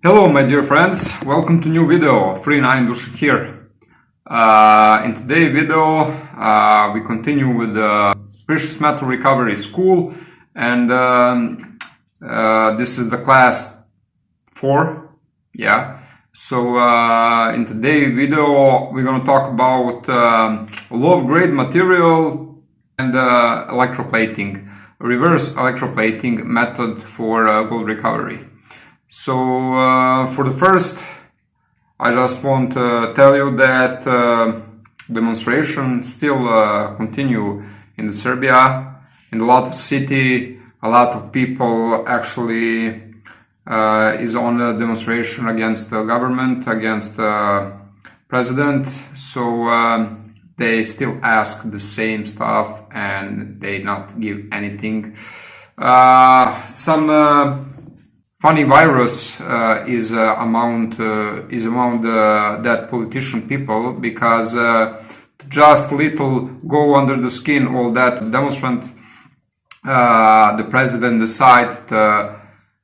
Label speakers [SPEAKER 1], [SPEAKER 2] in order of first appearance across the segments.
[SPEAKER 1] Hello my dear friends, welcome to new video, 39 Dushik here. In today's video we continue with the precious metal recovery school, and this is the class 4. So in today's video we're going to talk about low grade material and electroplating, reverse electroplating method for gold recovery. So for the first, I just want to tell you that demonstration still continue in Serbia. In a lot of city, a lot of people actually is on a demonstration against the government, against the president. So they still ask the same stuff and they not give anything. Some funny virus is among that politician people, because just little go under the skin all that demonstrant, the president decide to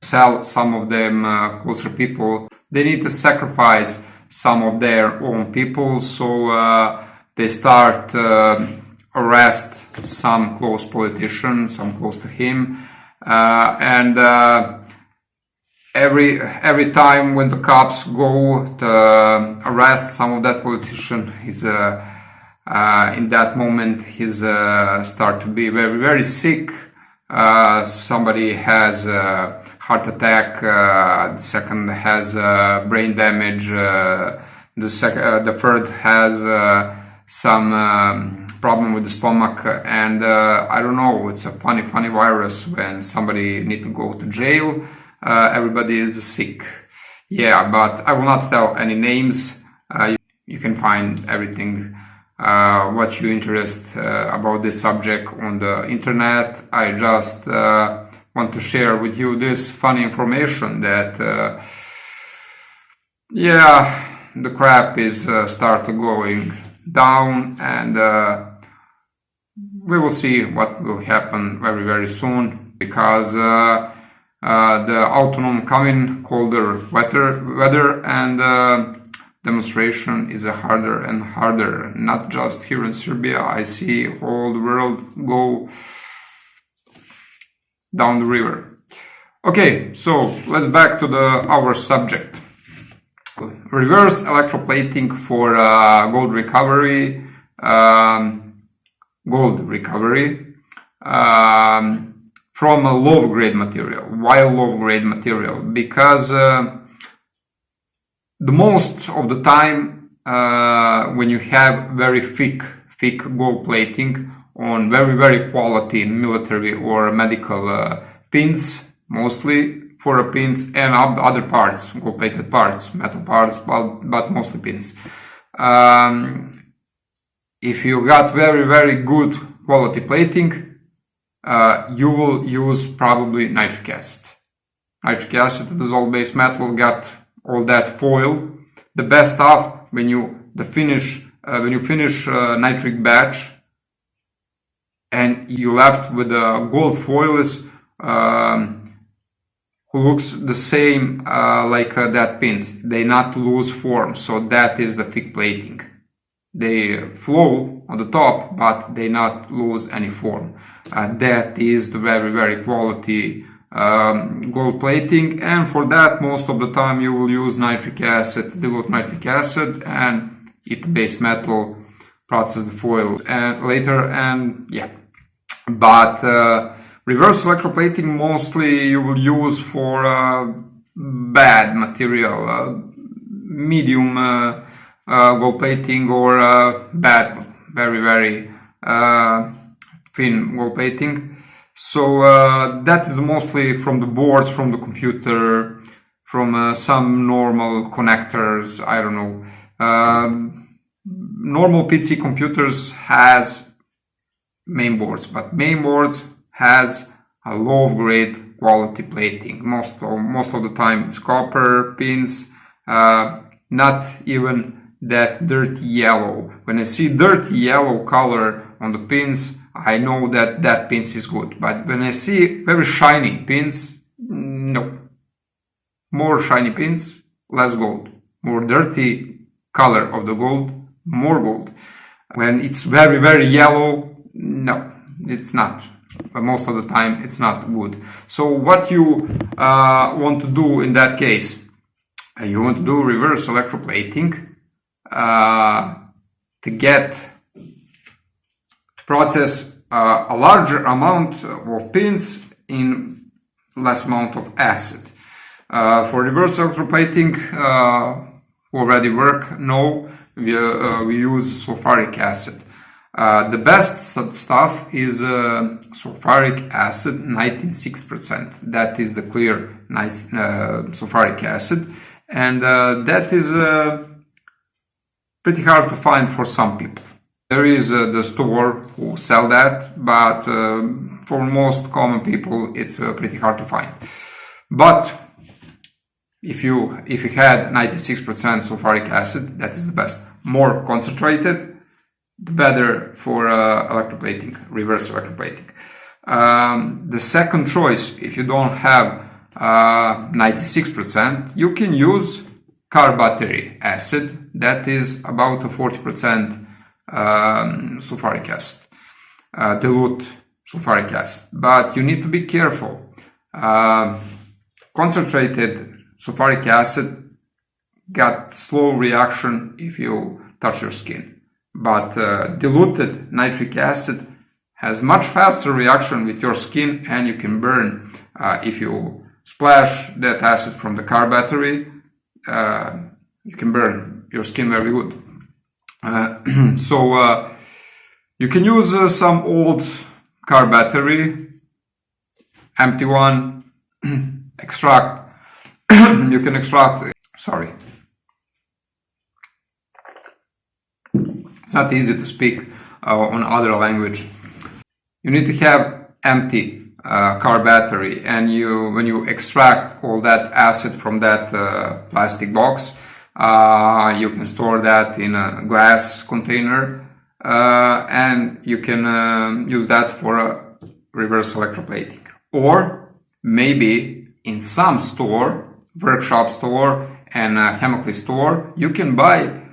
[SPEAKER 1] sell some of them closer people. They need to sacrifice some of their own people, so they start arrest some close politician, some close to him, and every time when the cops go to arrest some of that politician, he's in that moment he's start to be very sick. Somebody has a heart attack, the second has brain damage, the third has some problem with the stomach, and I don't know, it's a funny virus when somebody need to go to jail. Everybody is sick. But I will not tell any names. You can find everything what you interest about this subject on the internet. I just want to share with you this funny information that the crap is start going down, and we will see what will happen very soon, because the autumn coming, colder weather, and demonstration is harder and harder. Not just here in Serbia, I see whole the world go down the river. Okay, so let's back to our subject. Reverse electroplating for gold recovery. From a low-grade material. Why low-grade material? Because the most of the time when you have very thick gold plating on very quality military or medical pins, mostly for pins and other parts, gold-plated parts, metal parts, but mostly pins. If you got very good quality plating, you will use probably nitric acid. Nitric acid, the dissolved base metal, got all that foil. The best stuff when you finish nitric batch and you left with a gold foil is who looks the same like that pins. They not lose form, so that is the thick plating. They flow on the top, but they not lose any form. That is the very quality gold plating, and for that most of the time you will use nitric acid, dilute nitric acid, and it base metal, process the foil and later, and But reverse electroplating mostly you will use for bad material, medium gold plating, or bad, very thin gold plating. So that is mostly from the boards, from the computer, from some normal connectors. I don't know. Normal PC computers has main boards, but main boards has a low grade quality plating. Most of the time it's copper pins, not even that dirty yellow. When I see dirty yellow color on the pins, I know that pins is good. But when I see very shiny pins, no. more shiny pins, less gold. More dirty color of the gold, more gold. When it's very, very yellow, no, it's not. But most of the time, it's not good. So what you want to do in that case, you want to do reverse electroplating to get process a larger amount of pins in less amount of acid. For reverse electroplating, already work? No, we use sulfuric acid. The best stuff is sulfuric acid, 96%. That is the clear, nice sulfuric acid, and that is pretty hard to find for some people. There is the store who sell that, but for most common people, it's pretty hard to find. But if you had 96% sulfuric acid, that is the best. More concentrated, the better for electroplating, reverse electroplating. The second choice, if you don't have 96%, you can use car battery acid. That is about a 40% sulfuric acid, dilute sulfuric acid. But you need to be careful. Concentrated sulfuric acid got slow reaction if you touch your skin, but diluted nitric acid has much faster reaction with your skin, and you can burn. If you splash that acid from the car battery, you can burn your skin very good. So you can use some old car battery, empty one, extract. You can extract, sorry, it's not easy to speak on other language. You need to have empty car battery, and when you extract all that acid from that plastic box, you can store that in a glass container, and you can use that for a reverse electroplating. Or maybe in some store, workshop store and chemical store, you can buy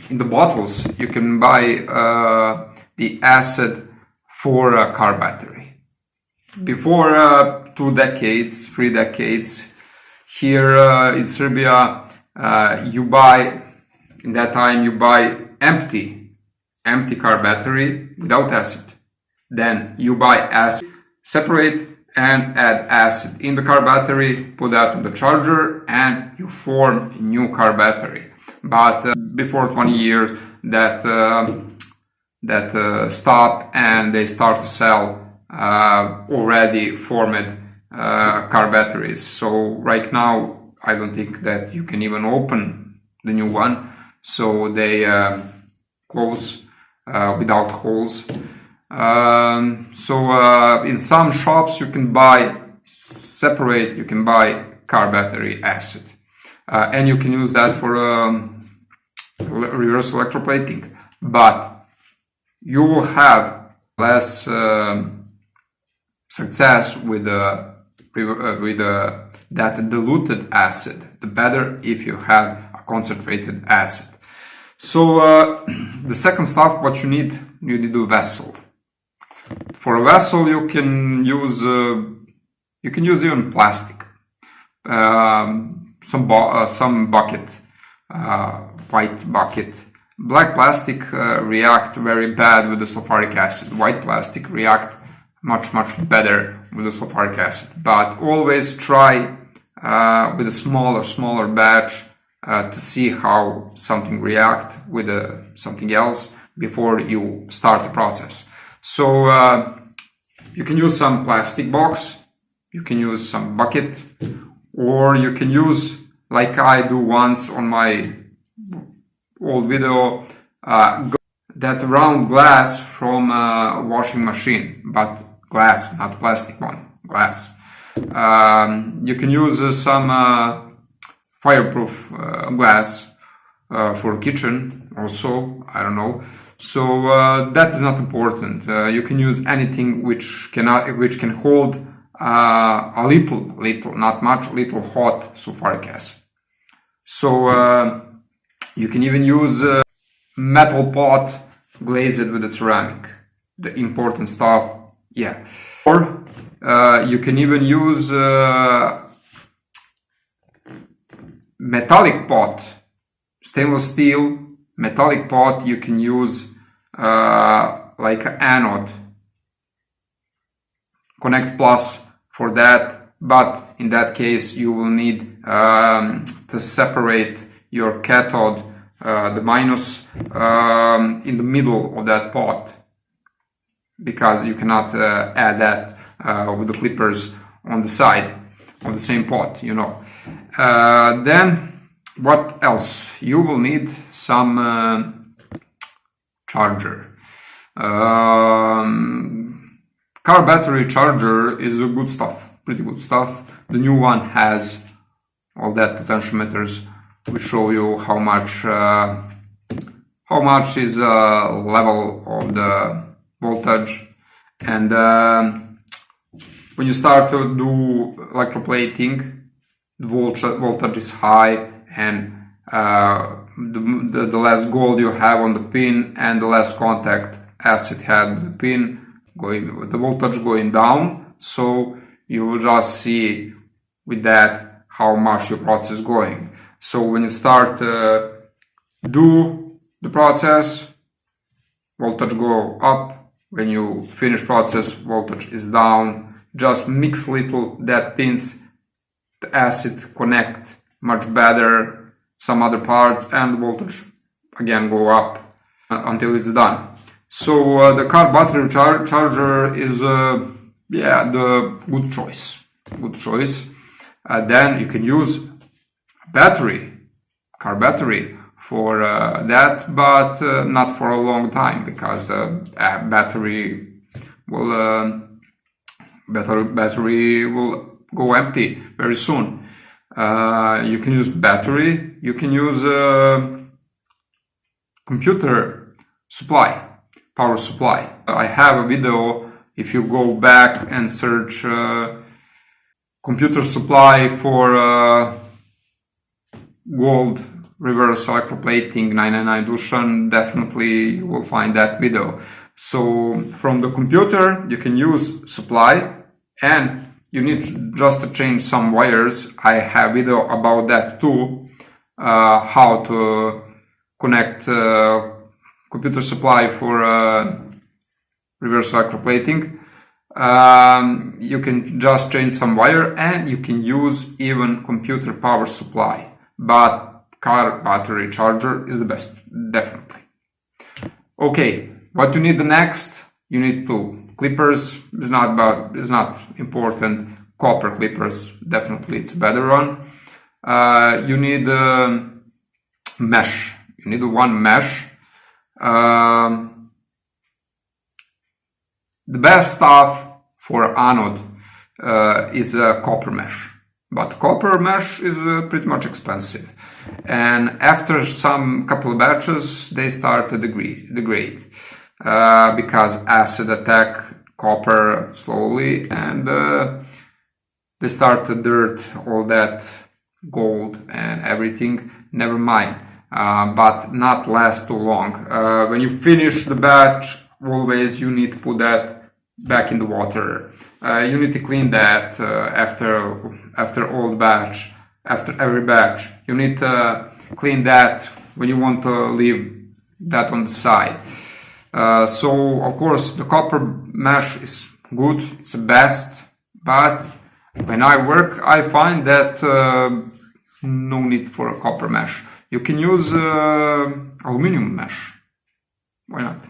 [SPEAKER 1] in the bottles, you can buy the acid for a car battery. Before 2 decades, 3 decades, here in Serbia, in that time you buy empty car battery without acid. Then you buy acid, separate and add acid in the car battery, put that on the charger, and you form a new car battery. But before 20 years, that stopped, and they start to sell already formed car batteries. So right now, I don't think that you can even open the new one. So they close without holes. In some shops you can buy separate, you can buy car battery acid, and you can use that for reverse electroplating, but you will have less success with that diluted acid. The better if you have a concentrated acid. So the second stuff, what you need a vessel. For a vessel, you can use even plastic, some bucket, white bucket. Black plastic react very bad with the sulfuric acid. White plastic react much better with the sulfuric acid. But always try with a smaller batch to see how something react with something else before you start the process. So you can use some plastic box, you can use some bucket, or you can use, like I do once on my old video, that round glass from a washing machine, but glass, not plastic one, glass. You can use some fireproof glass for kitchen also, I don't know. So that is not important. You can use anything which can hold a little, not much, little hot sulfuric acid. So you can even use metal pot glazed with a ceramic, the important stuff, yeah. Or you can even use metallic pot, stainless steel metallic pot. You can use like an anode, connect plus for that, but in that case you will need to separate your cathode, the minus, in the middle of that pot, because you cannot add that with the clippers on the side of the same pot, you know. Then what else? You will need some charger. Car battery charger is a good stuff, pretty good stuff. The new one has all that potentiometers, which show you how much is level of the voltage. And when you start to do electroplating, the voltage is high, and the less gold you have on the pin and the less contact acid had the pin, the voltage going down. So you will just see with that how much your process is going. So when you start do the process, voltage go up. When you finish process, voltage is down. Just mix little that pins, the acid connect much better, some other parts, and the voltage again go up until it's done. So the car battery charger is yeah, the good choice. Then you can use car battery for that, but not for a long time, because the battery will go empty very soon. You can use battery. You can use computer supply, power supply. I have a video. If you go back and search computer supply for gold reverse electroplating 999 Dushan, definitely you will find that video. So from the computer you can use supply, and you need just to change some wires. I have video about that too, how to connect computer supply for reverse electroplating. You can just change some wire, and you can use even computer power supply, but car battery charger is the best, definitely. Okay, what you need the next? You need two clippers. It's not important. Copper clippers, definitely it's a better one. You need mesh. You need one mesh. The best stuff for anode is a copper mesh, but copper mesh is pretty much expensive, and after some couple of batches they start to degrade because acid attack copper slowly, and they start to dirt all that gold and everything. Never mind, but not last too long. When you finish the batch, always you need to put that back in the water. You need to clean that after all the batch, after every batch. You need to clean that when you want to leave that on the side. So of course the copper mesh is good, it's the best, but when I work I find that no need for a copper mesh. You can use aluminum mesh, why not?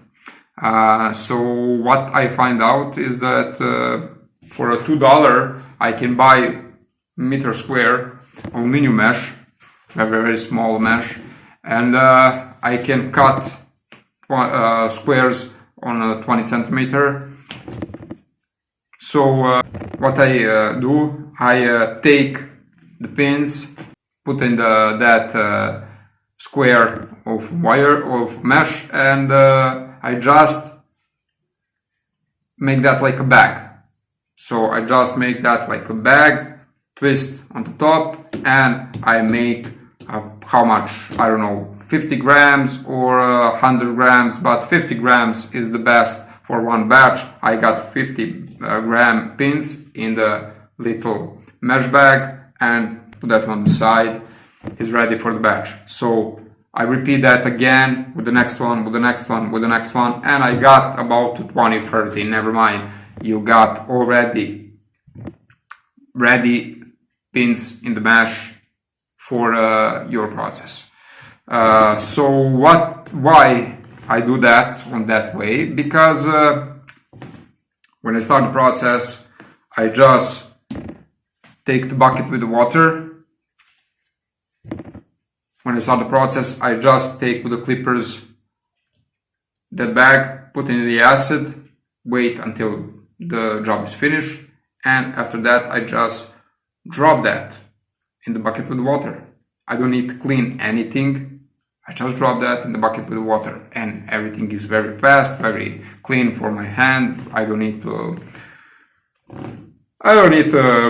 [SPEAKER 1] So what I find out is that for a $2 I can buy meter square aluminum mesh, a very small mesh, and I can cut squares on a 20 centimeter. So what I do, I take the pins, put in that square of wire of mesh, and I just make that like a bag. So I just make that like a bag, twist on the top, and I make how much, I don't know, 50 grams or 100 grams, but 50 grams is the best for one batch. I got 50 gram pins in the little mesh bag and put that on the side. Is ready for the batch. So I repeat that again with the next one, with the next one, with the next one, and I got about 20, 30, never mind. You got already ready pins in the mesh for your process. So why I do that on that way? Because when I start the process, I just take the bucket with the water. When I start the process, I just take with the clippers that bag, put in the acid, wait until the job is finished, and after that I just drop that in the bucket with water. I don't need to clean anything. I just drop that in the bucket with water, and everything is very fast, very clean for my hand. I don't need to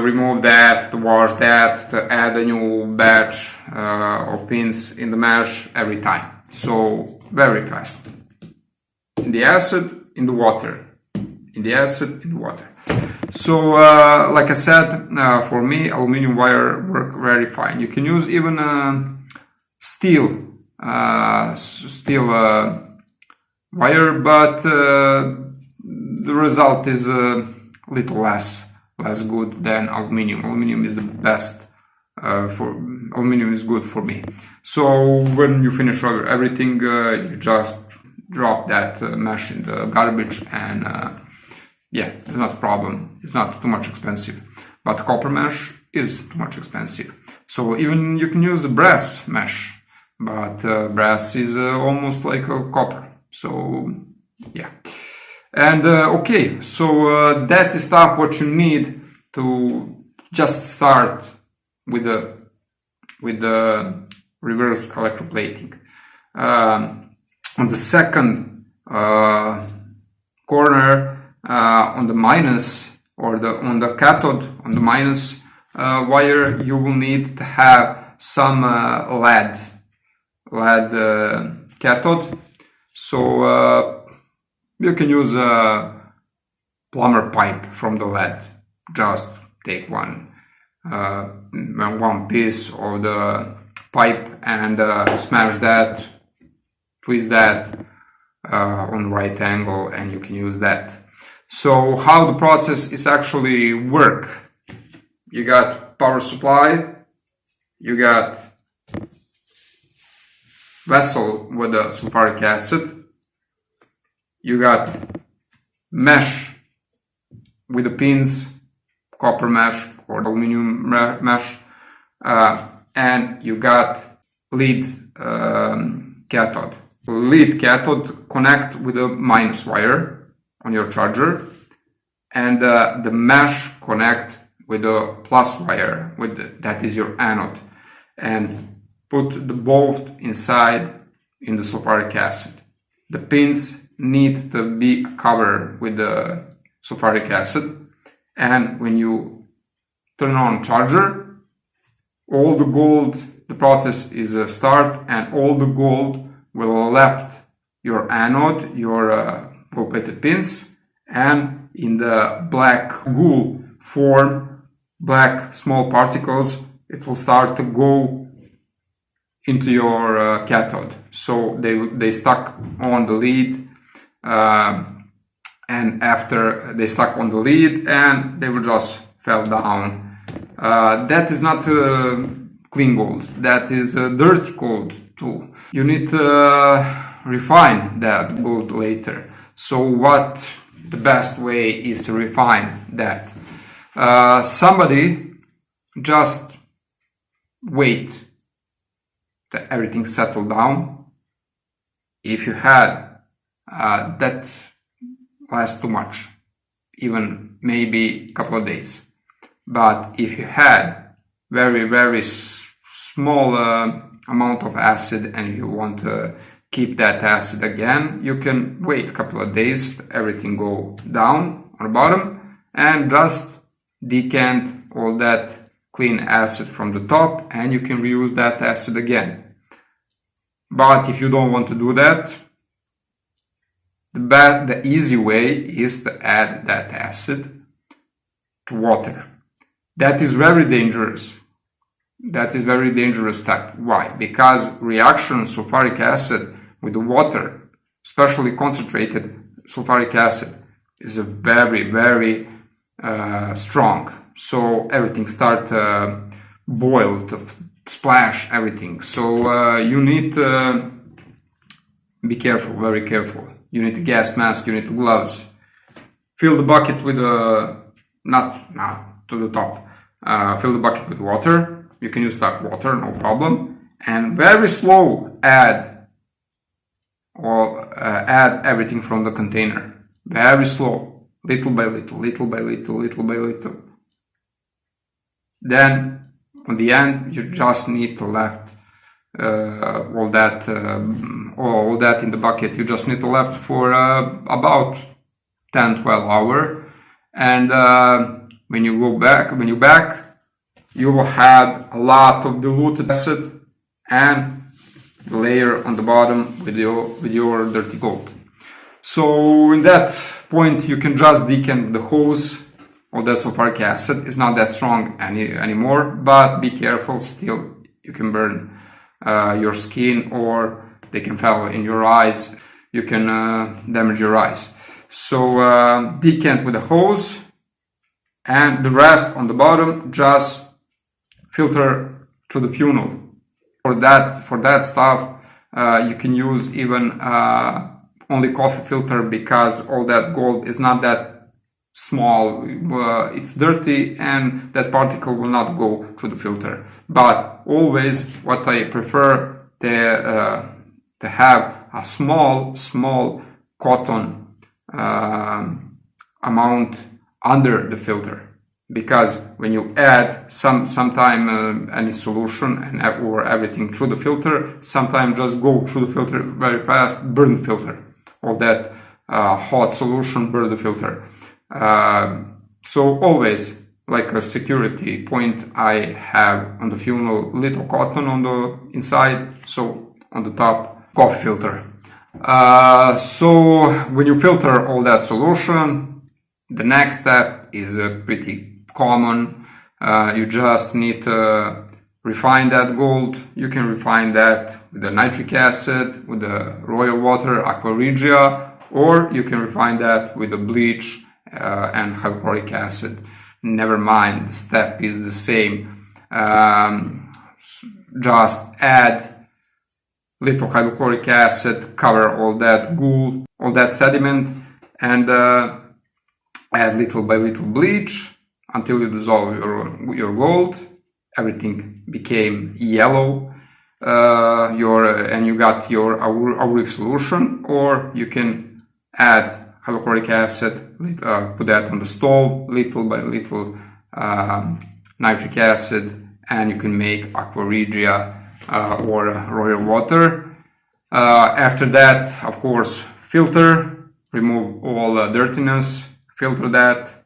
[SPEAKER 1] remove that, to wash that, to add a new batch of pins in the mesh every time. So very fast. In the acid, in the water. In the acid, in the water. So like I said, for me, aluminum wire work very fine. You can use even steel wire, but the result is a little less good than aluminum. Aluminum is the best aluminum is good for me. So when you finish everything, you just drop that mesh in the garbage, and yeah, it's not a problem. It's not too much expensive. But copper mesh is too much expensive. So even you can use a brass mesh, but brass is almost like a copper. So yeah. And okay, so that is stuff what you need to just start with the reverse electroplating. On the second corner, on the minus, or on the cathode, on the minus wire, you will need to have some lead cathode. So you can use a plumber pipe from the lead. Just take one piece of the pipe and smash that, twist that on right angle, and you can use that. So how the process is actually work? You got power supply, you got vessel with the sulfuric acid, you got mesh with the pins, copper mesh or aluminum mesh, and you got lead cathode. Lead cathode connect with a minus wire on your charger, and the mesh connect with a plus wire, that is your anode, and put the both inside in the sulfuric acid. The pins need to be covered with the sulfuric acid, and when you turn on charger, all the gold, the process is a start, and all the gold will left your anode, your gold-plated pins, and in the black goo form, black small particles, it will start to go into your cathode. So they stuck on the lead, and after they stuck on the lead, and they will just fell down. That is not clean gold, that is dirty gold too. You need to refine that gold later. So what the best way is to refine that? Somebody just wait that everything settle down. If you had that lasts too much, even maybe a couple of days. But if you had very small amount of acid and you want to keep that acid again, you can wait a couple of days, everything go down on the bottom, and just decant all that clean acid from the top, and you can reuse that acid again. But if you don't want to do that, the easy way is to add that acid to water. That is very dangerous. That is very dangerous step. Why? Because reaction sulfuric acid with the water, especially concentrated sulfuric acid, is a very strong. So everything starts boil, to splash everything. So you need to be careful, very careful. You need a gas mask, you need gloves. Fill the bucket with not to the top. Fill the bucket with water. You can use tap water, no problem. And very slow add everything from the container. Very slow, little by little, little by little, little by little. Then, on the end, you just need to left all that in the bucket. You just need to left for about 10-12 hours. And when you back, you will have a lot of diluted acid and the layer on the bottom with your dirty gold. So in that point, you can just decant the hose of that sulfuric acid. It's not that strong anymore, but be careful. Still, you can burn your skin, or they can fall in your eyes. You can damage your eyes. So decant with the hose, and the rest on the bottom just filter to the funnel. For that stuff, you can use even only coffee filter, because all that gold is not that small. It's dirty, and that particle will not go through the filter. But always, what I prefer to have a small cotton amount under the filter. Because when you add sometime any solution or everything through the filter, sometimes just go through the filter very fast, burn the filter. All that hot solution burn the filter. So always, like a security point, I have on the funnel little cotton on the inside, so on the top coffee filter. So when you filter all that solution, the next step is pretty common. You just need to refine that gold. You can refine that with the nitric acid, with the royal water, aqua regia, or you can refine that with the bleach and hydrochloric acid. Never mind, the step is the same. Just add little hydrochloric acid, cover all that gold, all that sediment, and add little by little bleach until you dissolve your gold. Everything became yellow, and you got your auric solution. Or you can add hydrochloric acid, put that on the stove, little by little nitric acid, and you can make aqua regia or royal water. After that, of course, filter, remove all dirtiness, filter that,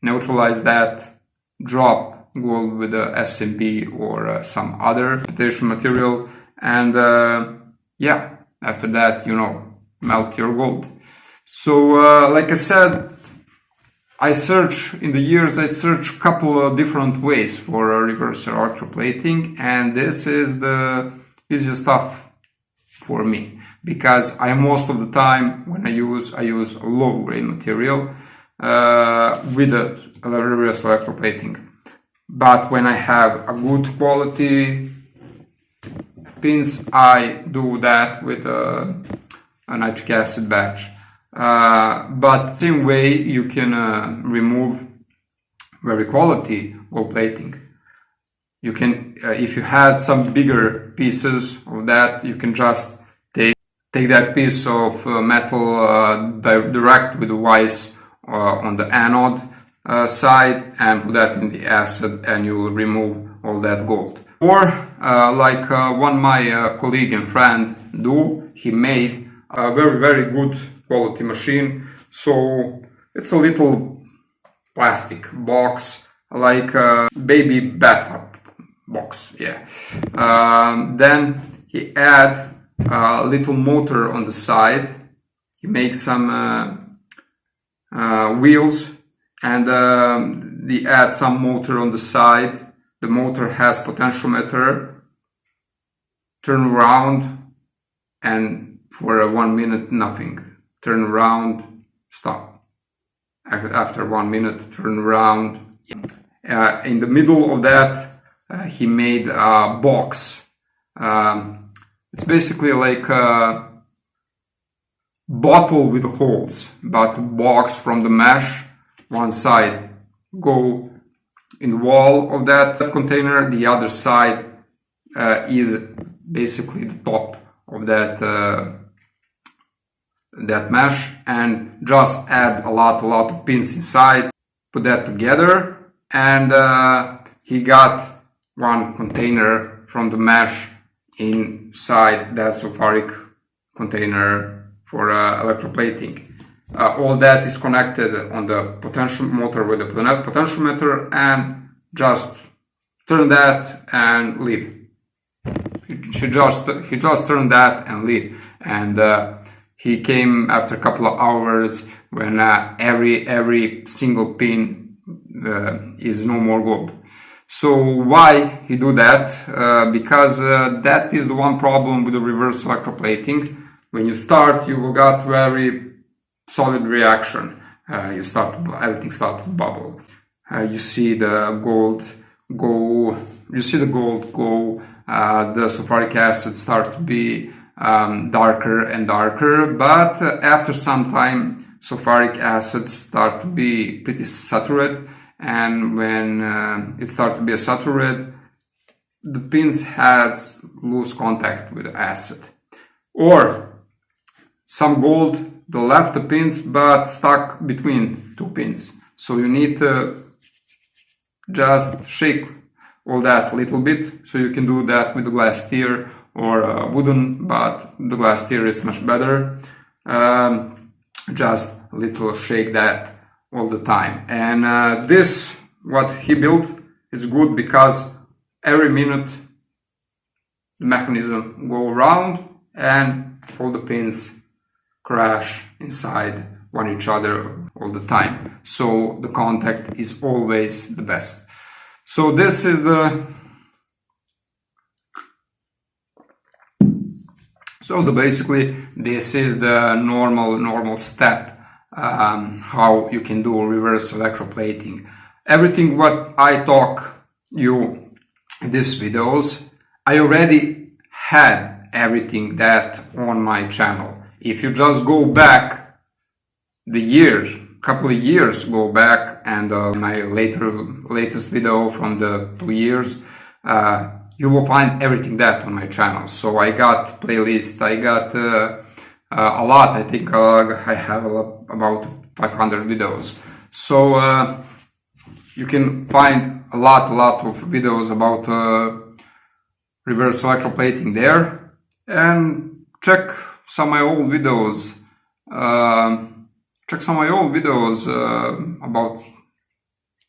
[SPEAKER 1] neutralize that, drop gold with a SMB or some other filtration material, and yeah, after that, melt your gold. So like I said, I search a couple of different ways for reverse electroplating, and this is the easiest stuff for me, because most of the time when I use a low grade material with the reverse electroplating. But when I have a good quality pins, I do that with a nitric acid batch. But same way you can remove very quality gold plating. You can, if you had some bigger pieces of that, you can just take that piece of metal direct with the vise on the anode side and put that in the acid, and you will remove all that gold. Or like one my colleague and friend he made a very good quality machine. So it's a little plastic box, like a baby bathtub box. Yeah. Then he add a little motor on the side. He makes some wheels, and he add some motor on the side. The motor has potentiometer. Turn around, and for 1 minute nothing. Turn around, stop. After 1 minute, turn around. In the middle of that, he made a box. It's basically like a bottle with holes, but box from the mesh. One side go in the wall of that container, the other side is basically the top of that that mesh, and just add a lot of pins inside, put that together, and he got one container from the mesh inside that sulfuric container for electroplating. All that is connected on the potential motor with the potentiometer, and just turn that and leave. He just turned that and leave, and he came after a couple of hours when every single pin is no more gold. So why he do that? Because that is the one problem with the reverse electroplating. When you start, you will get very solid reaction. Everything starts to bubble. You see the gold go. The sulfuric acid start to be darker and darker, but after some time sulfuric acid start to be pretty saturated, and when it starts to be saturated, the pins has lose contact with the acid. Or some gold, they left the pins but stuck between two pins, so you need to just shake all that a little bit. So you can do that with a glass stir or wooden, but the glass stir is much better. Just a little shake that all the time. And this, what he built, is good because every minute the mechanism go around and all the pins crash inside one each other all the time. So the contact is always the best. So this is basically this is the normal step how you can do reverse electroplating. Everything what I talk you in these videos, I already had everything that on my channel. If you just go back the years, couple of years go back, and my latest video from the 2 years, you will find everything that on my channel. So I got playlist, I got a lot. I think I have about 500 videos. So you can find a lot of videos about reverse electroplating there, and check some of my old videos. About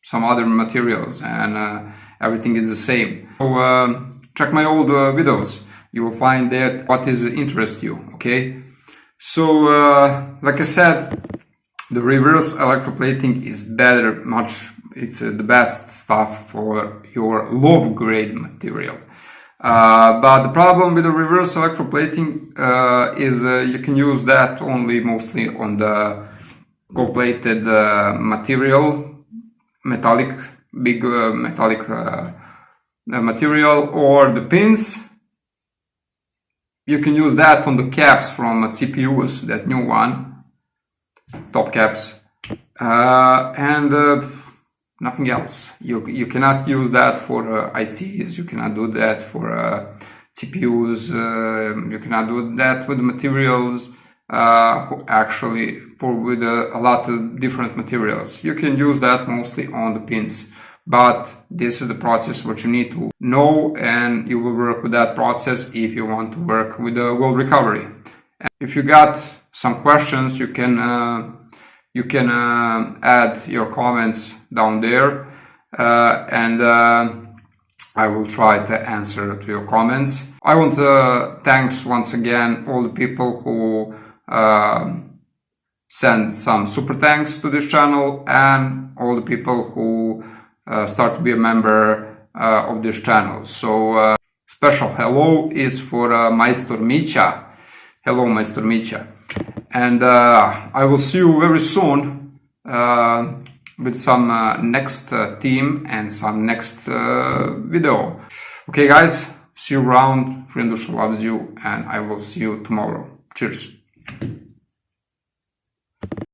[SPEAKER 1] some other materials, and everything is the same. So check my old videos. You will find that what is interest you. Okay. So like I said, the reverse electroplating is better. It's the best stuff for your low grade material. But the problem with the reverse electroplating is you can use that mostly on the gold-plated material, big metallic material, or the pins. You can use that on the caps from CPUs, that new one, top caps, and nothing else. You cannot use that for ICs. You cannot do that for CPUs. You cannot do that with materials. Actually, with a lot of different materials. You can use that mostly on the pins, but this is the process what you need to know, and you will work with that process if you want to work with the gold recovery. And if you got some questions, you can You can add your comments down there, and I will try to answer to your comments. I want to thanks once again all the people who send some super thanks to this channel, and all the people who start to be a member of this channel. So special hello is for Maestro Micha. Hello, Maestro Micha. And I will see you very soon with some next team and some next video. Okay, guys, see you around. Friendusha loves you, and I will see you tomorrow. Cheers.